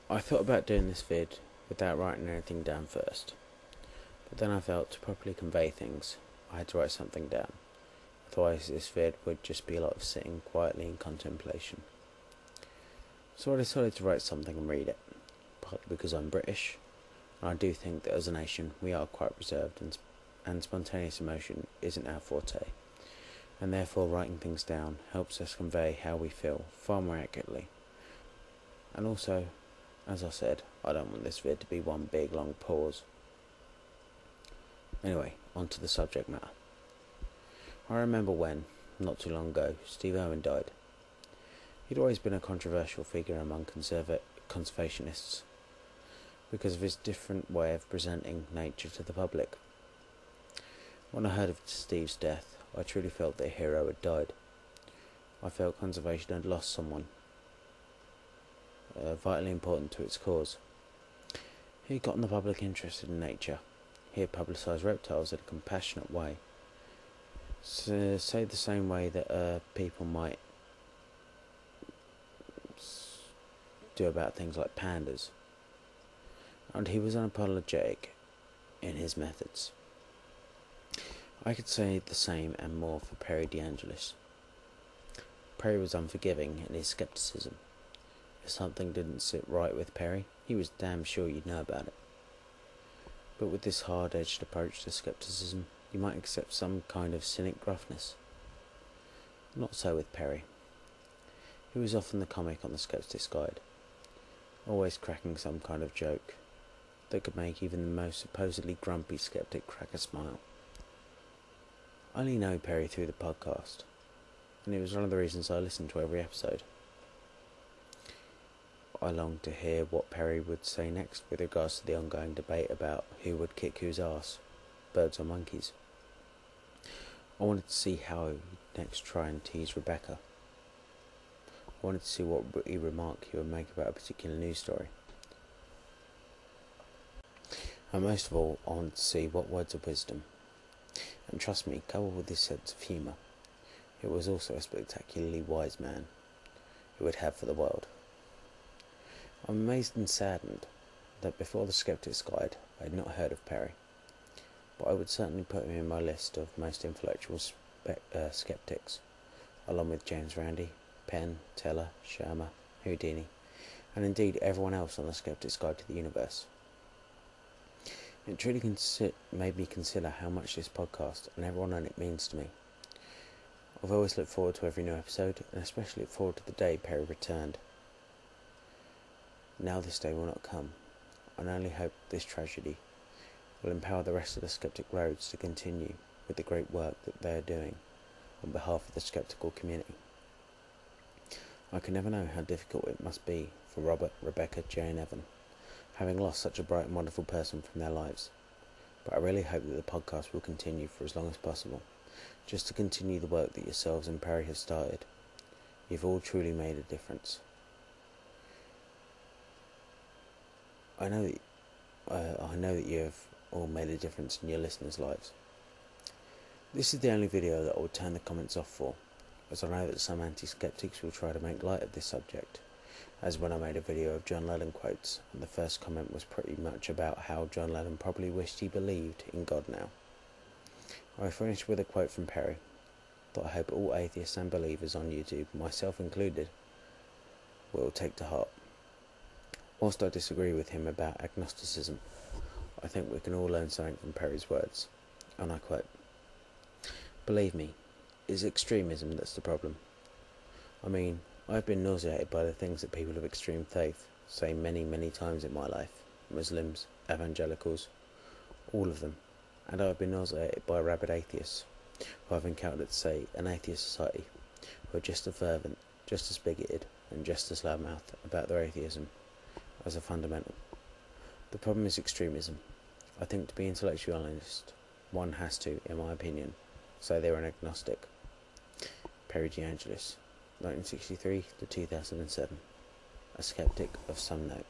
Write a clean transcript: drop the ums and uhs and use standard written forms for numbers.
I thought about doing this vid without writing anything down first, but then I felt to properly convey things, I had to write something down. Otherwise this vid would just be a lot of sitting quietly in contemplation. So I decided to write something and read it, partly because I'm British, and I do think that as a nation we are quite reserved and spontaneous emotion isn't our forte, and therefore writing things down helps us convey how we feel far more accurately. And also, as I said, I don't want this vid to be one big long pause. Anyway, on to the subject matter. I remember when, not too long ago, Steve Irwin died. He'd always been a controversial figure among conservationists because of his different way of presenting nature to the public. When I heard of Steve's death, I truly felt that a hero had died. I felt conservation had lost someone vitally important to its cause. He had gotten the public interested in nature. He had publicised reptiles in a compassionate way. So, say the same way that people might do about things like pandas. And he was unapologetic in his methods. I could say the same and more for Perry DeAngelis. Perry was unforgiving in his skepticism. If something didn't sit right with Perry, he was damn sure you'd know about it. But with this hard-edged approach to skepticism, you might accept some kind of cynic gruffness. Not so with Perry. He was often the comic on the Skeptics Guide, always cracking some kind of joke that could make even the most supposedly grumpy skeptic crack a smile. I only know Perry through the podcast, and it was one of the reasons I listened to every episode. I longed to hear what Perry would say next with regards to the ongoing debate about who would kick whose ass, birds or monkeys. I wanted to see how he'd next try and tease Rebecca. I wanted to see what witty remark he would make about a particular news story. And most of all, I wanted to see what words of wisdom, and trust me, coupled with his sense of humour, it was also a spectacularly wise man, he would have for the world. I'm amazed and saddened that before the Skeptics Guide I had not heard of Perry, but I would certainly put him in my list of most influential skeptics, along with James Randi, Penn, Teller, Shermer, Houdini, and indeed everyone else on the Skeptics Guide to the Universe. It truly made me consider how much this podcast and everyone on it means to me. I've always looked forward to every new episode, and especially looked forward to the day Perry returned. Now this day will not come, and I only hope this tragedy will empower the rest of the Skeptic Roads to continue with the great work that they are doing on behalf of the skeptical community. I can never know how difficult it must be for Robert, Rebecca, Jay and Evan, having lost such a bright and wonderful person from their lives, but I really hope that the podcast will continue for as long as possible, just to continue the work that yourselves and Perry have started. You've all truly made a difference. I know that you have all made a difference in your listeners' lives. This is the only video that I would turn the comments off for, as I know that some anti-skeptics will try to make light of this subject, as when I made a video of John Lennon quotes, and the first comment was pretty much about how John Lennon probably wished he believed in God now. I finished with a quote from Perry that I hope all atheists and believers on YouTube, myself included, will take to heart. Whilst I disagree with him about agnosticism, I think we can all learn something from Perry's words, and I quote, "Believe me, it's extremism that's the problem. I mean, I've been nauseated by the things that people of extreme faith say many, many times in my life. Muslims, evangelicals, all of them. And I've been nauseated by rabid atheists who I've encountered, say, an atheist society, who are just as fervent, just as bigoted, and just as loudmouthed about their atheism as a fundamental. The problem is extremism. I think to be intellectually honest, one has to, in my opinion, say they're an agnostic." Perry DeAngelis, 1963 to 2007. A skeptic of some note.